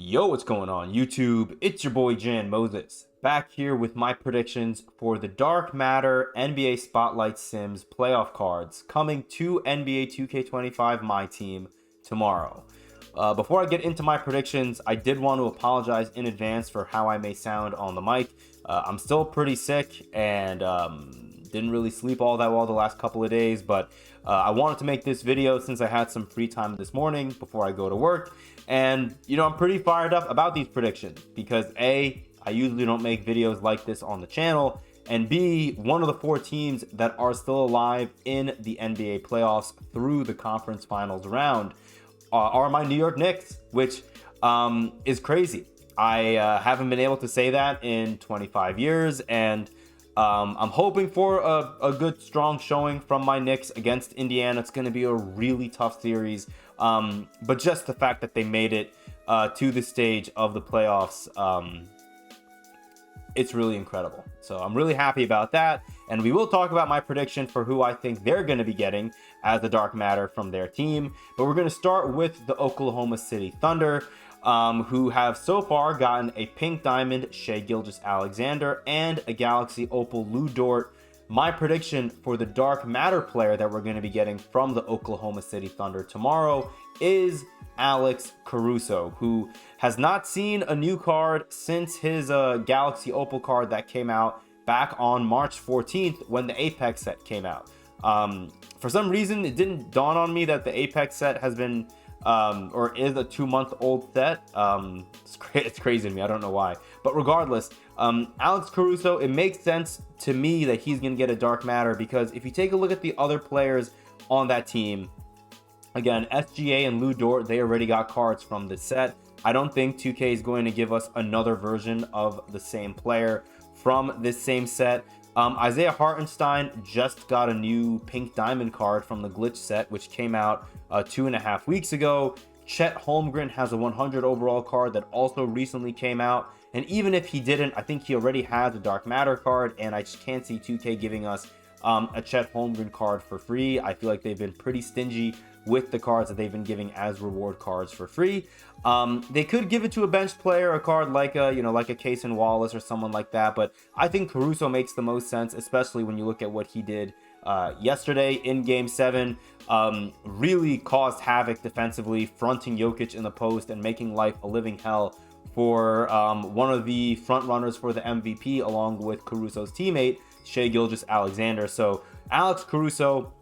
Yo, what's going on YouTube? It's your boy Jan Moses, back here with my predictions for the Dark Matter NBA Spotlight Sims playoff cards coming to NBA 2K25 MyTeam tomorrow. Before I get into my predictions, I did want to apologize in advance for how I may sound on the mic. I'm still pretty sick and didn't really sleep all that well the last couple of days, but I wanted to make this video since I had some free time this morning before I go to work. And, I'm pretty fired up about these predictions because A, I usually don't make videos like this on the channel, and B, one of the 4 teams that are still alive in the NBA playoffs through the conference finals round are my New York Knicks, which is crazy. I haven't been able to say that in 25 years, and I'm hoping for a good, strong showing from my Knicks against Indiana. It's going to be a really tough series, but just the fact that they made it to the stage of the playoffs, it's really incredible. So I'm really happy about that, and we will talk about my prediction for who I think they're going to be getting as the Dark Matter from their team. But we're going to start with the Oklahoma City Thunder, who have so far gotten a Pink Diamond Shai Gilgeous-Alexander and a Galaxy Opal Lou Dort. My prediction for the Dark Matter player that we're going to be getting from the Oklahoma City Thunder tomorrow is Alex Caruso, who has not seen a new card since his Galaxy Opal card that came out back on March 14th when the Apex set came out. For some reason, it didn't dawn on me that the Apex set has been or is a 2-month-old set. It's crazy to me. I don't know why. But regardless, Alex Caruso, it makes sense to me that he's going to get a Dark Matter because if you take a look at the other players on that team, again, SGA and Lou Dort, they already got cards from this set. I don't think 2K is going to give us another version of the same player from this same set. Isaiah Hartenstein just got a new Pink Diamond card from the Glitch set, which came out 2.5 weeks ago. Chet Holmgren has a 100 overall card that also recently came out. And even if he didn't, I think he already has a Dark Matter card, and I just can't see 2K giving us a Chet Holmgren card for free. I feel like they've been pretty stingy with the cards that they've been giving as reward cards for free. They could give it to a bench player, a card like a Cason Wallace or someone like that, but I think Caruso makes the most sense, especially when you look at what he did yesterday in Game 7. Really caused havoc defensively, fronting Jokic in the post and making life a living hell for one of the front runners for the MVP, along with Caruso's teammate, Shai Gilgeous-Alexander. So Alex Caruso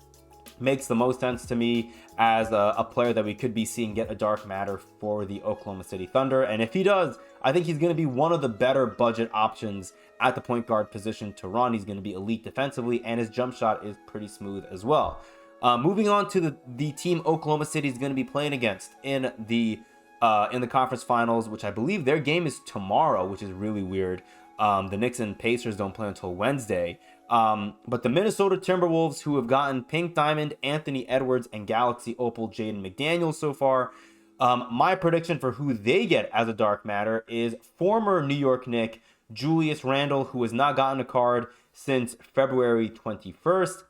makes the most sense to me as a player that we could be seeing get a Dark Matter for the Oklahoma City Thunder. And if he does, I think he's going to be one of the better budget options at the point guard position to run. He's going to be elite defensively, and his jump shot is pretty smooth as well. Moving on to the team Oklahoma City is going to be playing against in the conference finals, which I believe their game is tomorrow, which is really weird. The Knicks and Pacers don't play until Wednesday. But the Minnesota Timberwolves, who have gotten Pink Diamond Anthony Edwards and Galaxy Opal Jaden McDaniels so far, my prediction for who they get as a Dark Matter is former New York Knick Julius Randle, who has not gotten a card since February 21st.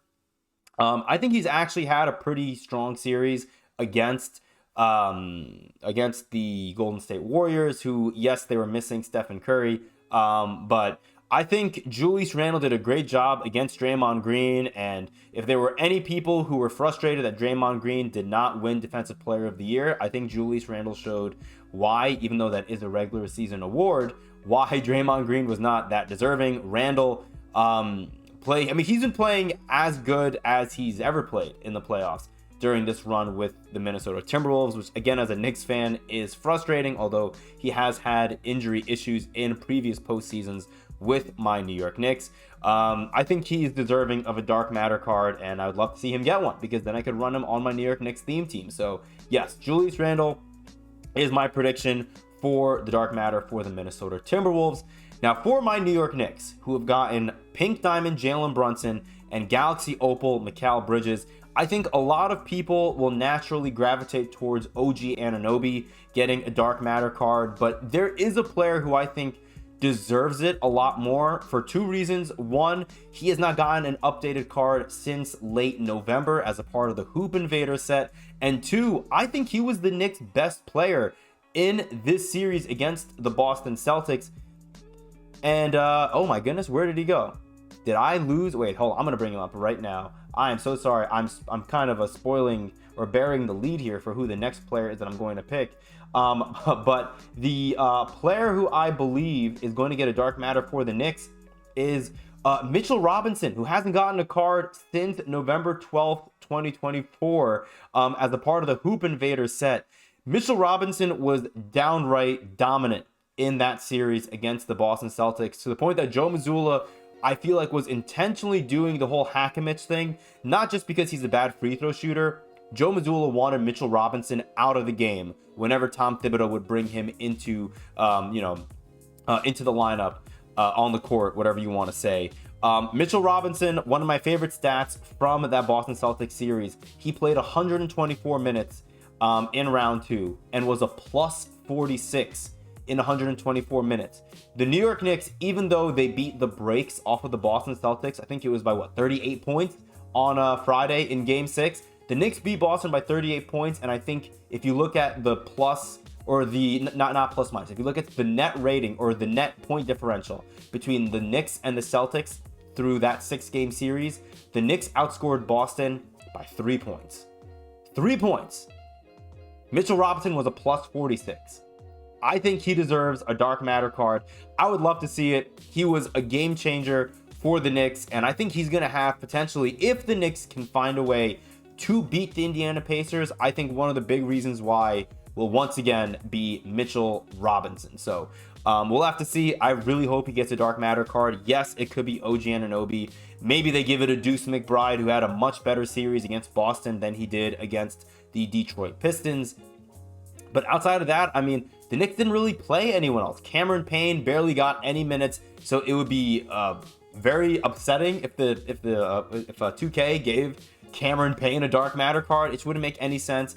I think he's actually had a pretty strong series against the Golden State Warriors, who, yes, they were missing Stephen Curry, but I think Julius Randle did a great job against Draymond Green, and if there were any people who were frustrated that Draymond Green did not win Defensive Player of the Year, I think Julius Randle showed why, even though that is a regular season award, why Draymond Green was not that deserving. Randle he's been playing as good as he's ever played in the playoffs during this run with the Minnesota Timberwolves, which again, as a Knicks fan, is frustrating, although he has had injury issues in previous postseasons with my New York Knicks. I think he's deserving of a Dark Matter card, and I would love to see him get one because then I could run him on my New York Knicks theme team. So yes, Julius Randle is my prediction for the Dark Matter for the Minnesota Timberwolves. Now for my New York Knicks, who have gotten Pink Diamond Jalen Brunson and Galaxy Opal Mikal Bridges, I think a lot of people will naturally gravitate towards OG Anunoby getting a Dark Matter card, but there is a player who I think deserves it a lot more for 2 reasons. One, he has not gotten an updated card since late November as a part of the Hoop Invader set. And 2, I think he was the Knicks' best player in this series against the Boston Celtics. And oh my goodness, where did he go? Did I lose? Wait, hold on. I'm gonna bring him up right now. I am so sorry. I'm kind of spoiling or bearing the lead here for who the next player is that I'm going to pick. But the player who I believe is going to get a dark matter for the Knicks is Mitchell Robinson, who hasn't gotten a card since November 12th, 2024, as a part of the Hoop Invader set. Mitchell Robinson was downright dominant in that series against the Boston Celtics, to the point that Joe Mazzulla, I feel like, was intentionally doing the whole hack-a-Mitch thing, not just because he's a bad free throw shooter. Joe Mazzulla wanted Mitchell Robinson out of the game whenever Tom Thibodeau would bring him into, into the lineup, on the court, whatever you want to say. Mitchell Robinson, one of my favorite stats from that Boston Celtics series, he played 124 minutes in round 2 and was a plus 46 in 124 minutes. The New York Knicks, even though they beat the brakes off of the Boston Celtics, I think it was by 38 points on Friday in game 6. The Knicks beat Boston by 38 points, and I think if you look at the plus, or the not plus minus, if you look at the net rating or the net point differential between the Knicks and the Celtics through that 6-game series, the Knicks outscored Boston by 3 points. 3 points. Mitchell Robinson was a plus 46. I think he deserves a dark matter card. I would love to see it. He was a game changer for the Knicks, and I think he's going to have potentially, if the Knicks can find a way to beat the Indiana Pacers, I think one of the big reasons why will once again be Mitchell Robinson. So we'll have to see. I really hope he gets a dark matter card. Yes, it could be OG Anunoby. Maybe they give it a Deuce McBride, who had a much better series against Boston than he did against the Detroit Pistons. But outside of that, I mean, the Knicks didn't really play anyone else. Cameron Payne barely got any minutes, so it would be very upsetting if 2K gave Cameron Payne a dark matter card. It wouldn't make any sense.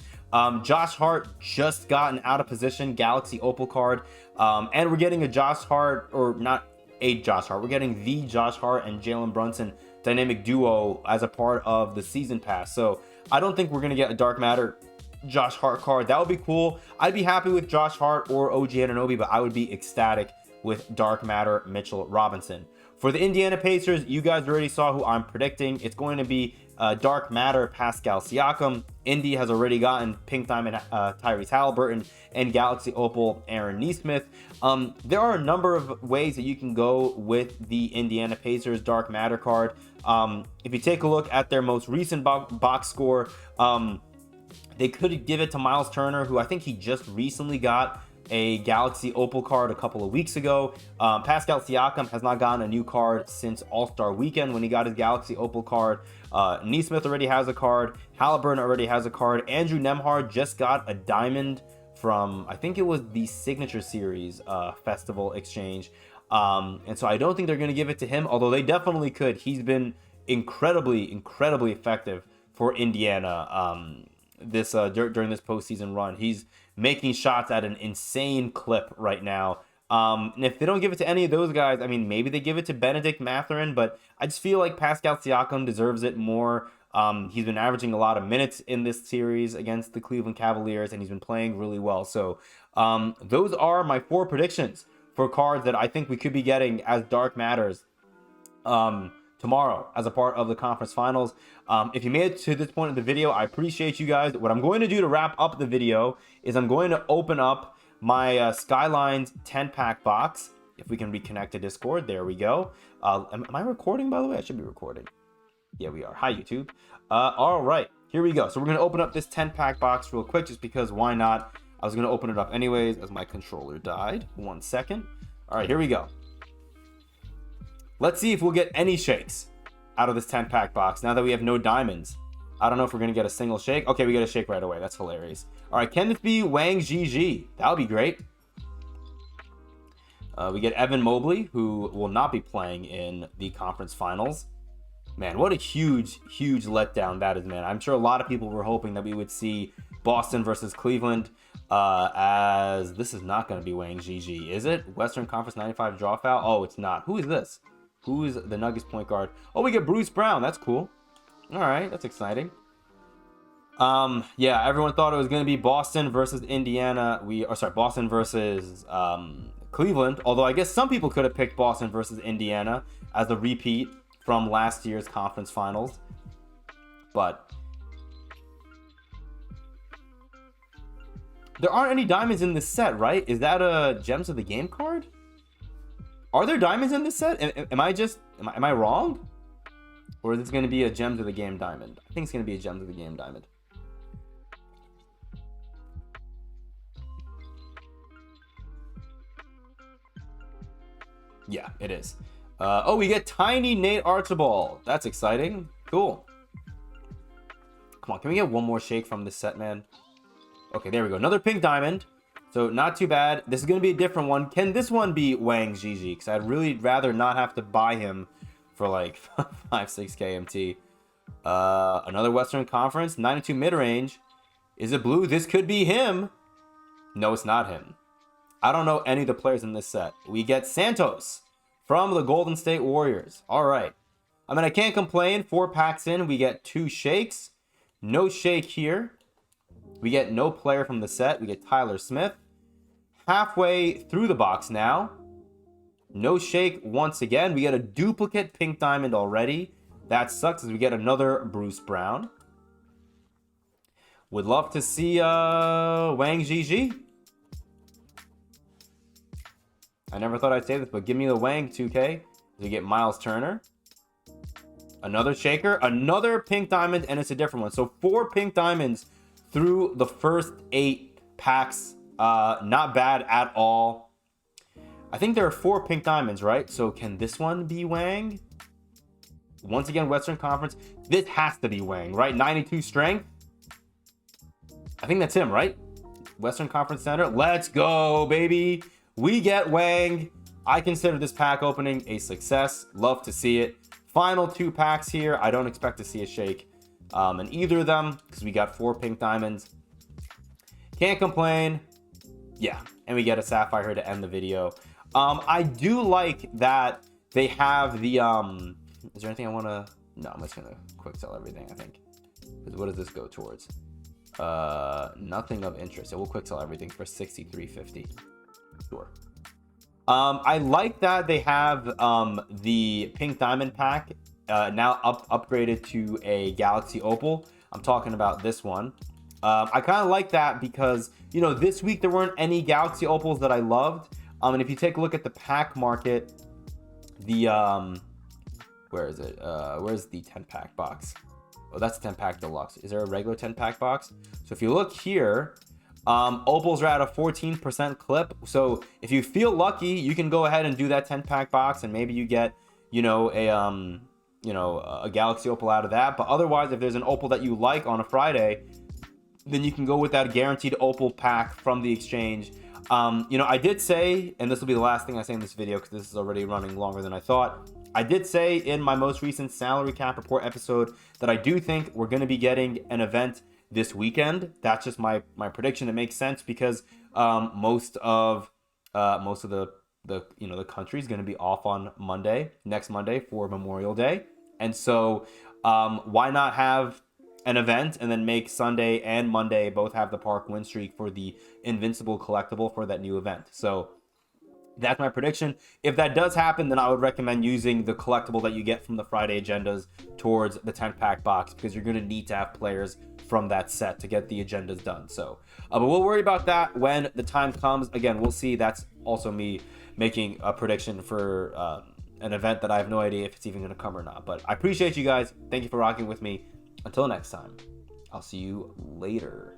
Josh Hart just got an out of position Galaxy Opal card, and we're getting a Josh Hart, or not a Josh Hart, we're getting the Josh Hart and Jalen Brunson dynamic duo as a part of the season pass. So I don't think we're going to get a dark matter Josh Hart card. That would be cool. I'd be happy with Josh Hart or OG Anunoby, but I would be ecstatic with dark matter Mitchell Robinson. For the Indiana Pacers, you guys already saw who I'm predicting. It's going to be dark matter Pascal Siakam. Indy has already gotten Pink Diamond Tyrese Halliburton, and Galaxy Opal Aaron Nesmith. There are a number of ways that you can go with the Indiana Pacers dark matter card. If you take a look at their most recent box score, they could give it to Miles Turner, who I think he just recently got a Galaxy Opal card a couple of weeks ago. Pascal Siakam has not gotten a new card since All-Star Weekend when he got his Galaxy Opal card. Nesmith already has a card. Halliburton already has a card. Andrew Nembhard just got a diamond from, I think it was the Signature Series Festival Exchange. And so I don't think they're going to give it to him, although they definitely could. He's been incredibly effective for Indiana during this postseason run. He's making shots at an insane clip right now. And if they don't give it to any of those guys, I mean, maybe they give it to Benedict Mathurin, but I just feel like Pascal Siakam deserves it more. He's been averaging a lot of minutes in this series against the Cleveland Cavaliers, and he's been playing really well. So those are my 4 predictions for cards that I think we could be getting as dark matters tomorrow as a part of the conference finals. If you made it to this point in the video, I appreciate you guys. What I'm going to do to wrap up the video is I'm going to open up my Skyline's 10-pack box. If we can reconnect to Discord, there we go. Am I recording, by the way? I should be recording. Yeah, we are. Hi, YouTube. All right, here we go. So we're going to open up this 10-pack box real quick, just because why not? I was going to open it up anyways as my controller died. 1 second. All right, here we go. Let's see if we'll get any shakes out of this 10-pack box now that we have no diamonds. I don't know if we're going to get a single shake. Okay, we get a shake right away. That's hilarious. All right, can this be Wang Zhizhi? That would be great. We get Evan Mobley, who will not be playing in the conference finals. Man, what a huge letdown that is, man. I'm sure a lot of people were hoping that we would see Boston versus Cleveland, as this is not going to be Wang Zhizhi, is it? Western Conference 95 draw foul? Oh, it's not. Who is this? Who is the Nuggets point guard? Oh, we get Bruce Brown. That's cool. All right, that's exciting. Yeah, everyone thought it was going to be Boston versus Indiana. Boston versus Cleveland. Although I guess some people could have picked Boston versus Indiana as a repeat from last year's conference finals. But there aren't any diamonds in this set, right? Is that a Gems of the Game card? Are there diamonds in this set? Am I wrong? Or is this going to be a Gems of the Game diamond? I think it's going to be a Gems of the Game diamond. Yeah, it is. Oh, we get Tiny Nate Archibald. That's exciting. Cool. Come on, can we get one more shake from this set, man? Okay, there we go. Another pink diamond. So not too bad. This is going to be a different one. Can this one be Wang Gigi? Because I'd really rather not have to buy him for like 5-6 KMT. Another Western Conference. 92 mid-range. Is it blue? This could be him. No, it's not him. I don't know any of the players in this set. We get Santos from the Golden State Warriors. All right. I mean, I can't complain. 4 packs in, we get 2 shakes. No shake here. We get no player from the set. We get Tyler Smith. Halfway through the box now. No shake once again. We get a duplicate pink diamond already. That sucks as we get another Bruce Brown. Would love to see Wang Gigi. I never thought I'd say this, but give me the Wang 2K. We get Miles Turner. Another shaker. Another pink diamond, and it's a different one. So 4 pink diamonds through the first 8 packs. Not bad at all. I think there are 4 pink diamonds, right? So can this one be Wang? Once again, Western Conference. This has to be Wang, right? 92 strength. I think that's him, right? Western Conference Center. Let's go, baby. We get Wang. I consider this pack opening a success. Love to see it. Final 2 packs here. I don't expect to see a shake in either of them because we got 4 pink diamonds. Can't complain. Yeah, and we get a Sapphire here to end the video. I do like that they have the... Is there anything I want to... No, I'm just going to quick sell everything, I think. What does this go towards? Nothing of interest. So we'll quick sell everything for $63.50. Sure. I like that they have the pink diamond pack now upgraded to a Galaxy Opal. I'm talking about this one. I kind of like that because, you know, this week there weren't any Galaxy Opals that I loved. And if you take a look at the pack market, the where is it? Where's the 10-pack box? Oh, that's a 10-pack deluxe. Is there a regular 10-pack box? So if you look here, opals are at a 14% clip. So if you feel lucky, you can go ahead and do that 10-pack box, and maybe you get, you know, a Galaxy Opal out of that. But otherwise, if there's an opal that you like on a Friday, then you can go with that guaranteed opal pack from the exchange. You know, I did say, and this will be the last thing I say in this video because this is already running longer than I thought. I did say in my most recent salary cap report episode that I do think we're going to be getting an event this weekend. That's just my prediction. It makes sense because most of the country is going to be off on next Monday for Memorial Day, and so why not have an event and then make Sunday and Monday both have the park win streak for the Invincible collectible for that new event. So that's my prediction. If that does happen, then I would recommend using the collectible that you get from the Friday agendas towards the 10-pack box because you're going to need to have players from that set to get the agendas done. So, but we'll worry about that when the time comes. Again, we'll see. That's also me making a prediction for an event that I have no idea if it's even going to come or not. But I appreciate you guys. Thank you for rocking with me. Until next time, I'll see you later.